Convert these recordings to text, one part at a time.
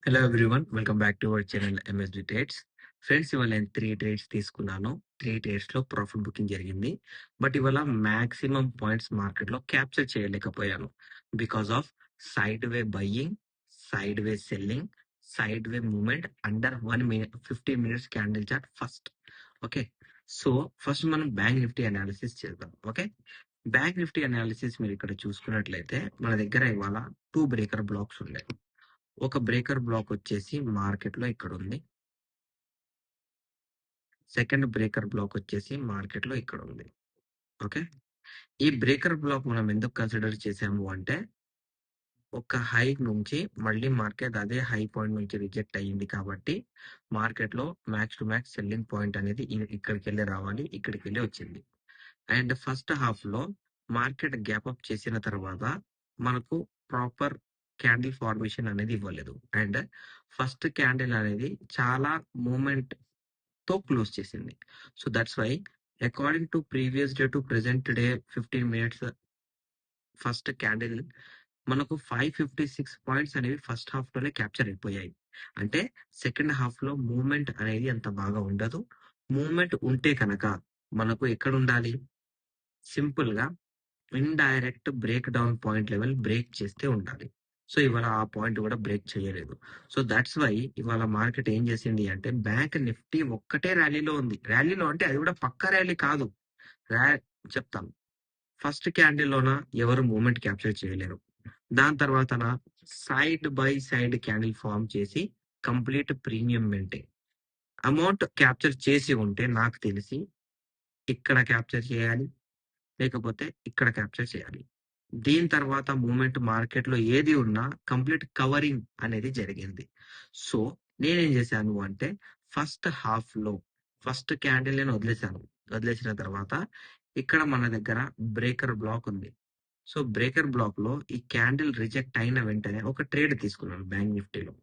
Hello everyone. Welcome back to our channel MSD trades. Friends, ఇవాళ నేను 3 trades తీసుకున్నాను. 3 ట్రేడ్స్‌లో profit booking జరిగింది. But ఇవాళ మాక్సిమం పాయింట్స్ మార్కెట్‌లో క్యాప్చర్ చేయలేకపోయాను. Because of side way buying, side way selling, side way movement under 1 minute 15 minutes candle chart first. Okay. So first మనం bank Nifty analysis చేద్దాం. Okay. Bank Nifty analysis మీరు ఇక్కడ చూసుకున్నట్లయితే మన దగ్గర ఇవాళ 2 బ్రేకర్ బ్లాక్స్ ఉన్నాయి. ఒక బ్రేకర్ బ్లాక్ వచ్చేసి మార్కెట్ లో ఇక్కడ ఉంది. సెకండ్ బ్రేకర్ బ్లాక్ వచ్చేసి మార్కెట్ లో ఇక్కడ ఉంది. ఓకే. ఈ బ్రేకర్ బ్లాక్ మనం ఎందుకు కన్సిడర్ చేసాము అంటే ఒక హై నుంచి మళ్ళీ మార్కెట్ అదే హై పాయింట్ నుంచి రిజెక్ట్ అయ్యింది కాబట్టి మార్కెట్ లో max to max selling point అనేది ఇక్కడికి వెళ్ళి రావాలి, ఇక్కడికి వెళ్ళి వచ్చింది. అండ్ ఫస్ట్ హాఫ్ లో మార్కెట్ గ్యాప్ అప్ చేసిన తర్వాత మనకు ప్రాపర్ క్యాండిల్ ఫార్మేషన్ అనేది ఇవ్వలేదు. అండ్ ఫస్ట్ క్యాండిల్ అనేది చాలా మూమెంట్ తో క్లోజ్ చేసింది. So that's why according to previous day to present day 15 minutes first candle మనకు 556 పాయింట్స్ అనేవి ఫస్ట్ హాఫ్ లోనే క్యాప్చర్ అయిపోయాయి. అంటే సెకండ్ హాఫ్ లో మూవ్మెంట్ అనేది అంత బాగా ఉండదు. మూవ్మెంట్ ఉంటే కనుక మనకు ఎక్కడ ఉండాలి? సింపుల్ గా indirect break down point level break చేస్తే ఉండాలి. సో ఇవాళ ఆ పాయింట్ కూడా బ్రేక్ చేయలేదు. సో దట్స్ వై ఇవాళ మార్కెట్ ఏం చేసింది అంటే బ్యాంక్ నిఫ్టీ ఒక్కటే ర్యాలీలో ఉంది. ర్యాలీలో అంటే అది కూడా పక్క ర్యాలీ కాదు. ర్యా చెప్తాను. ఫస్ట్ క్యాండిల్ లోన ఎవరు మూమెంట్ క్యాప్చర్ చేయలేరు. దాని తర్వాత side by side candle form చేసి complete premium maintain amount capture చేసి ఉంటే నాకు తెలిసి ఇక్కడ క్యాప్చర్ చేయాలి, లేకపోతే ఇక్కడ క్యాప్చర్ చేయాలి. దీని తర్వాత మూమెంట్ మార్కెట్ లో ఏది ఉన్నా కంప్లీట్ కవరింగ్ అనేది జరిగింది. సో నేనేం చేశాను అంటే ఫస్ట్ హాఫ్ లో ఫస్ట్ క్యాండిల్ నేను వదిలేశాను. వదిలేసిన తర్వాత ఇక్కడ మన దగ్గర బ్రేకర్ బ్లాక్ ఉంది. సో బ్రేకర్ బ్లాక్ లో ఈ క్యాండిల్ రిజెక్ట్ అయిన వెంటనే ఒక ట్రేడ్ తీసుకున్నాను బ్యాంక్ నిఫ్టీలో.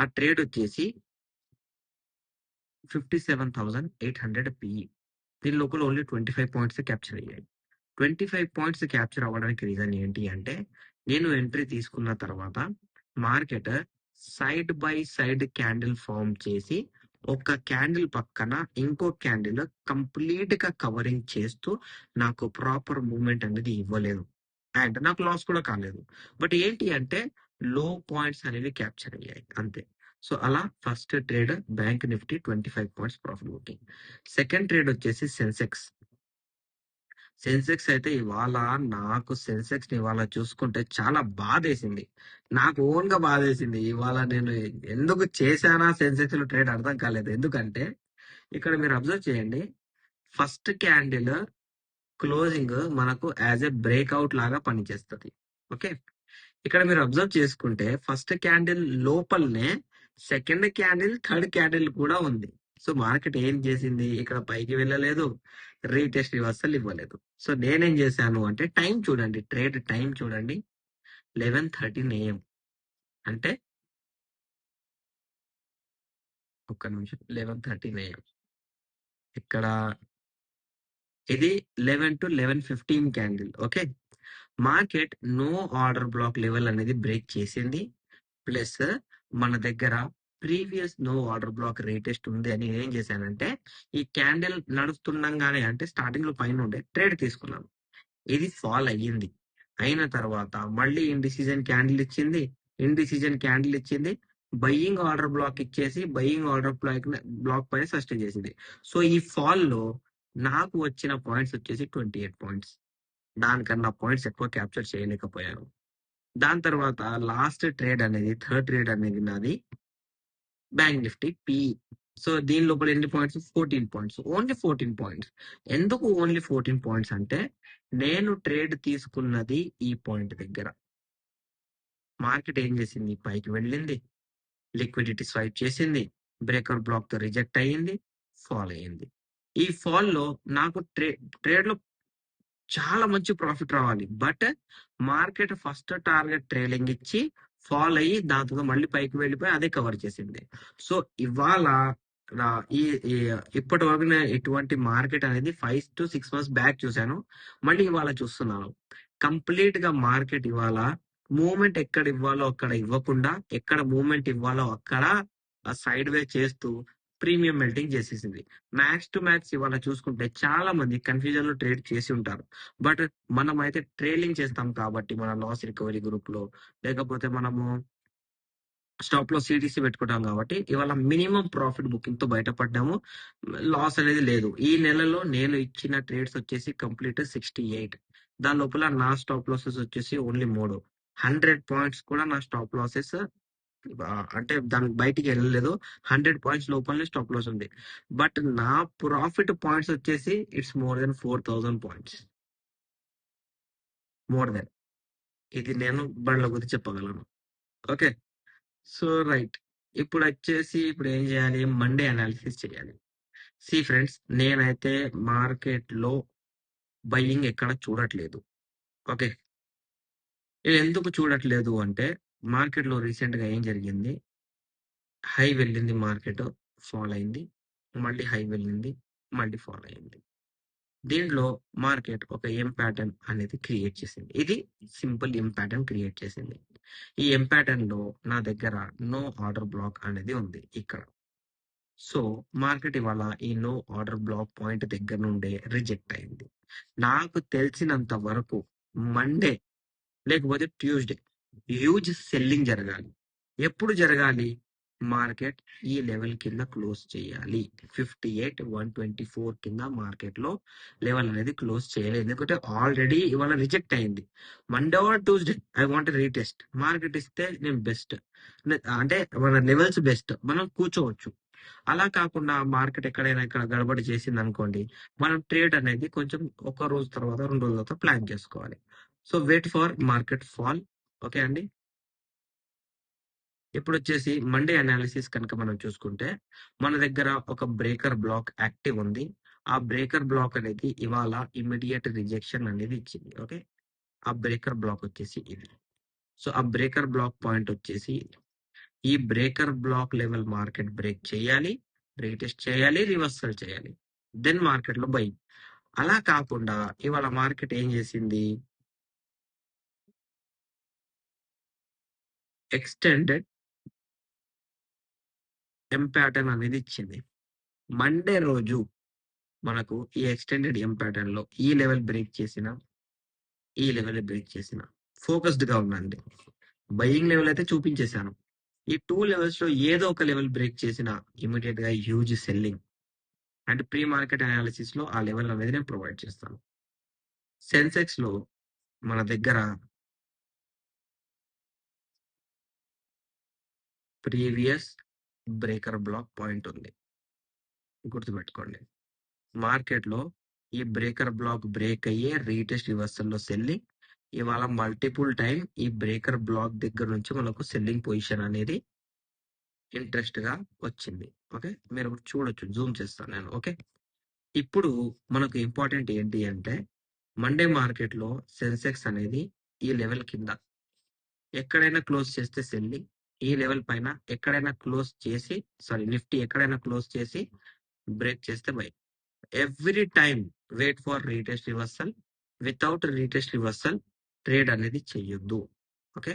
ఆ ట్రేడ్ వచ్చేసి 57,800 పిఈ. దీని లోపల ఓన్లీ 25 పాయింట్స్ క్యాప్చర్ అయ్యాయి. 25 పాయింట్స్ క్యాప్చర్ అవ్వడానికి రీజన్ ఏంటి అంటే నేను ఎంట్రీ తీసుకున్న తర్వాత market side by side candle form చేసి ఒక క్యాండిల్ పక్కన ఇంకో క్యాండిల్ కంప్లీట్ గా కవరింగ్ చేస్తూ నాకు ప్రాపర్ మూవ్మెంట్ అనేది ఇవ్వలేదు. అండ్ నాకు లాస్ కూడా కాలేదు. బట్ ఏంటి అంటే లో పాయింట్స్ అనేవి క్యాప్చర్ అయ్యాయి అంతే. సో అలా first trade bank Nifty 25 points profit booking. Second trade వచ్చేసి సెన్సెక్స్. సెన్సెక్స్ అయితే ఇవాళ నాకు సెన్సెక్స్ ని ఇవాళ చూసుకుంటే చాలా బాధేసింది. నాకు ఓన్ గా బాధేసింది. ఇవాళ నేను ఎందుకు చేశానా సెన్సెక్స్ లో ట్రేడ్ అర్థం కాలేదు. ఎందుకంటే ఇక్కడ మీరు అబ్జర్వ్ చేయండి, ఫస్ట్ క్యాండిల్ క్లోజింగ్ మనకు యాజ్ ఎ బ్రేక్అవుట్ లాగా పనిచేస్తుంది. ఓకే. ఇక్కడ మీరు అబ్జర్వ్ చేసుకుంటే ఫస్ట్ క్యాండిల్ లోపలనే సెకండ్ క్యాండిల్ థర్డ్ క్యాండిల్ కూడా ఉంది. సో మార్కెట్ ఏం చేసింది? ఇక్కడ పైకి వెళ్ళలేదు, రీటెస్ట్ రివర్సల్ ఇవ్వలేదు. సో నేనేం చేశాను అంటే టైం చూడండి, ట్రేడ్ టైం చూడండి, 11:13 AM. అంటే ఒక్క నిమిషం, 11:13 AM. ఇక్కడ ఇది 11 to 11:15 candle. Okay. Market no order block level అనేది బ్రేక్ చేసింది. ప్లస్ మన దగ్గర previous no order block retest ఉంది అని ఏం చేశానంటే ఈ క్యాండిల్ నడుస్తుండగానే అంటే స్టార్టింగ్ లో పైన ఉండే ట్రేడ్ తీసుకున్నాను. ఇది ఫాల్ అయ్యింది. అయిన తర్వాత మళ్ళీ ఇండిసిజన్ క్యాండిల్ ఇచ్చింది. ఇండిసిజన్ క్యాండిల్ ఇచ్చింది, బయ్యింగ్ ఆర్డర్ బ్లాక్ ఇచ్చేసి బయ్యింగ్ ఆర్డర్ బ్లాక్ పైన సస్టైన్ చేసింది. సో ఈ ఫాల్ లో నాకు వచ్చిన పాయింట్స్ వచ్చేసి 28 పాయింట్స్. దానికన్నా పాయింట్స్ ఎక్కువ క్యాప్చర్ చేయలేకపోయాను. దాని తర్వాత లాస్ట్ ట్రేడ్ అనేది థర్డ్ ట్రేడ్ అనేది నాది బ్యాంక్ నిఫ్టీ పి. సో దీని లోపల ఎన్ని పాయింట్స్? 14 పాయింట్స్. Only 14 points. ఎందుకు ఓన్లీ 14 పాయింట్స్ అంటే నేను ట్రేడ్ తీసుకున్నది ఈ పాయింట్ దగ్గర. మార్కెట్ ఏం చేసింది? పైకి వెళ్ళింది, లిక్విడిటీ స్వైప్ చేసింది, బ్రేకర్ బ్లాక్ తో రిజెక్ట్ అయ్యింది, ఫాల్ అయ్యింది. ఈ ఫాల్ లో నాకు ట్రేడ్ లో చాలా మంచి ప్రాఫిట్ రావాలి. But market first target trailing ఇచ్చి ఫాల్ అయ్యి దాని తర్వాత మళ్ళీ పైకి వెళ్ళిపోయి అదే కవర్ చేసింది. సో ఇవాళ ఈ ఇప్పటి వరకు నేను ఇటువంటి మార్కెట్ అనేది 5 to 6 months బ్యాక్ చూశాను. మళ్ళీ ఇవాళ చూస్తున్నాను. కంప్లీట్ గా మార్కెట్ ఇవాళ మూవ్‌మెంట్ ఎక్కడ ఇవ్వాలో అక్కడ ఇవ్వకుండా, ఎక్కడ మూవ్‌మెంట్ ఇవ్వాలో అక్కడ సైడ్ వే చేస్తూ ప్రీమియం మెల్టింగ్ చేసేసింది. మ్యాక్స్ టు మ్యాక్స్ ఇవాళ చూసుకుంటే చాలా మంది కన్‌ఫ్యూజన్‌లో ట్రేడ్ చేసి ఉంటారు. బట్ మనమైతే ట్రైలింగ్ చేస్తాం కాబట్టి మన లాస్ రికవరీ గ్రూప్‌లో లేకపోతే మనము స్టాప్ లాస్ సీటీసీ పెట్టుకుంటాం కాబట్టి ఇవాళ మినిమం ప్రాఫిట్ బుకింగ్ తో బయటపడ్డాము. లాస్ అనేది లేదు. ఈ నెలలో నేను ఇచ్చిన ట్రేడ్స్ వచ్చేసి కంప్లీట్ 68. దాని లోపల నా స్టాప్ లాసెస్ వచ్చేసి ఓన్లీ 3. 100 పాయింట్స్ కూడా నా స్టాప్ లాసెస్ అంటే దానికి బయటికి వెళ్ళలేదు. 100 పాయింట్స్ లోపలనే స్టాప్ లాస్ ఉంది. బట్ నా ప్రాఫిట్ పాయింట్స్ వచ్చేసి it's more than 4000 points. More than. ఇది నేను బండ్ల గురించి చెప్పగలను. ఓకే. So right. ఇప్పుడు ఏం చేయాలి? మండే అనాలిసిస్ చేయాలి. ఫ్రెండ్స్, నేనైతే మార్కెట్ లో బయ్యింగ్ ఎక్కడ చూడట్లేదు. ఓకే. నేను ఎందుకు చూడట్లేదు అంటే మార్కెట్ లో రీసెంట్ గా ఏం జరిగింది? హై వెళ్ళింది, మార్కెట్ ఫాల్ అయింది, మళ్ళీ హై వెళ్ళింది, మళ్ళీ ఫాల్ అయింది. దీంట్లో మార్కెట్ ఒక ఎం ప్యాటర్న్ అనేది క్రియేట్ చేసింది. ఇది సింపుల్ ఎం ప్యాటర్న్ క్రియేట్ చేసింది. ఈ ఎం ప్యాటర్న్ లో నా దగ్గర నో ఆర్డర్ బ్లాక్ అనేది ఉంది ఇక్కడ. సో మార్కెట్ ఇవాళ ఈ నో ఆర్డర్ బ్లాక్ పాయింట్ దగ్గర నుండే రిజెక్ట్ అయింది. నాకు తెలిసినంత వరకు మండే లేకపోతే ట్యూస్డే హ్యూజ్ సెల్లింగ్ జరగాలి. ఎప్పుడు జరగాలి? మార్కెట్ ఈ లెవెల్ కింద క్లోజ్ చేయాలి. 58,124 కింద మార్కెట్ లో లెవెల్ అనేది క్లోజ్ చేయాలి. ఎందుకంటే ఆల్రెడీ ఇవాళ రిజెక్ట్ అయింది. Monday or Tuesday I want retest. Market ఇస్తే నేను బెస్ట్, అంటే మన లెవెల్స్ బెస్ట్, మనం కూర్చోవచ్చు. అలా కాకుండా మార్కెట్ ఎక్కడైనా ఇక్కడ గడబడి చేసింది అనుకోండి, మనం ట్రేడ్ అనేది కొంచెం ఒక రోజు తర్వాత 2 రోజుల తర్వాత ప్లాన్ చేసుకోవాలి. So wait for market fall. Okay అండి. ఇప్పుడు వచ్చేసి మండే అనాలిసిస్ కనుక మనం చూసుకుంటే మన దగ్గర ఒక బ్రేకర్ బ్లాక్ యాక్టివ్ ఉంది. ఆ బ్రేకర్ బ్లాక్ అనేది ఇవాళ ఇమీడియట్ రిజెక్షన్ అనేది ఇచ్చింది. ఓకే. ఆ బ్రేకర్ బ్లాక్ వచ్చేసి ఇది. సో ఆ బ్రేకర్ బ్లాక్ పాయింట్ వచ్చేసి ఈ breaker block level market break చేయాలి, రీటెస్ట్ చేయాలి, రివర్సల్ చేయాలి, దెన్ మార్కెట్ లో బై. అలా కాకుండా ఇవాళ మార్కెట్ ఏం చేసింది? ఎక్స్టెండెడ్ ఎం ప్యాటర్న్ అనేది ఇచ్చింది. మండే రోజు మనకు ఈ ఎక్స్టెండెడ్ ఎం ప్యాటర్న్ లో ఈ లెవెల్ బ్రేక్ చేసిన, ఈ లెవెల్ బ్రేక్ చేసిన ఫోకస్డ్ గా ఉండండి. బయింగ్ లెవెల్ అయితే చూపించేశాను. ఈ 2 లెవెల్స్ లో ఏదో ఒక లెవెల్ బ్రేక్ చేసిన ఇమీడియట్ గా huge selling and pre market analysis లో ఆ లెవెల్ అనేది నేను ప్రొవైడ్ చేస్తాను. సెన్సెక్స్ లో మన దగ్గర ప్రీవియస్ బ్రేకర్ బ్లాక్ పాయింట్ ఉంది, గుర్తుపెట్టుకోండి. మార్కెట్ లో ఈ బ్రేకర్ బ్లాక్ బ్రేక్ అయ్యే రీటెస్ట్ రివర్సల్ లో సెల్లింగ్. ఇవాళ మల్టిపుల్ టైం ఈ బ్రేకర్ బ్లాక్ దగ్గర నుంచి మనకు సెల్లింగ్ పొజిషన్ అనేది ఇంట్రెస్ట్ గా వచ్చింది. ఓకే. మీరు చూడొచ్చు, జూమ్ చేస్తాను నేను. ఓకే. ఇప్పుడు మనకు ఇంపార్టెంట్ ఏంటి అంటే మండే మార్కెట్ లో సెన్సెక్స్ అనేది ఈ లెవెల్ కింద ఎక్కడైనా క్లోజ్ చేస్తే సెల్లింగ్, ఈ లెవెల్ పైన ఎక్కడైనా క్లోజ్ చేసి, సారీ నిఫ్టీ ఎక్కడైనా క్లోజ్ చేసి బ్రేక్ చేస్తే buy. Every time wait for retest reversal. Without retest reversal trade అనేది చెయ్యొద్దు. Okay.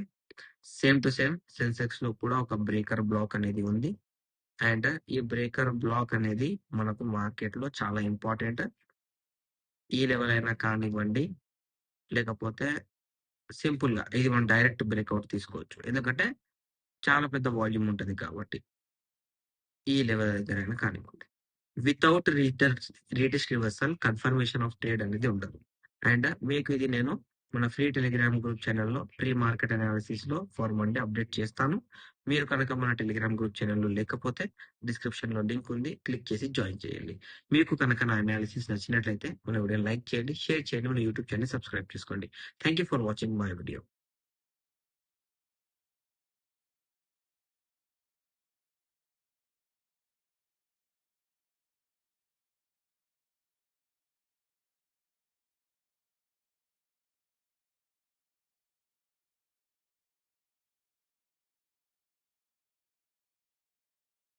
Same to same Sensex లో కూడా ఒక బ్రేకర్ బ్లాక్ అనేది ఉంది. అండ్ ఈ బ్రేకర్ బ్లాక్ అనేది మనకు మార్కెట్ లో చాలా ఇంపార్టెంట్. ఈ లెవెల్ అయినా కానివ్వండి, లేకపోతే సింపుల్ గా ఇది మనం డైరెక్ట్ బ్రేక్అవుట్ తీసుకోవచ్చు. ఎందుకంటే చాలా పెద్ద వాల్యూమ్ ఉంటుంది కాబట్టి. ఈ లెవెల్ దగ్గరైనా కానివ్వండి, without retest reversal confirmation of trade అనేది ఉండదు. అండ్ మీకు ఇది నేను మన ఫ్రీ టెలిగ్రామ్ గ్రూప్ ఛానల్లో ప్రీ మార్కెట్ అనాలిసిస్ లో ఫర్ మండే అప్డేట్ చేస్తాను. మీరు కనుక మన టెలిగ్రామ్ గ్రూప్ ఛానల్లో లేకపోతే డిస్క్రిప్షన్ లో లింక్ ఉంది, క్లిక్ చేసి జాయిన్ చేయండి. మీకు కనుక నా అనాలిసిస్ నచ్చినట్లయితే మన వీడియో లైక్ చేయండి, షేర్ చేయండి, మన యూట్యూబ్ ఛానల్ సబ్స్క్రైబ్ చేసుకోండి. Thank you for watching my video.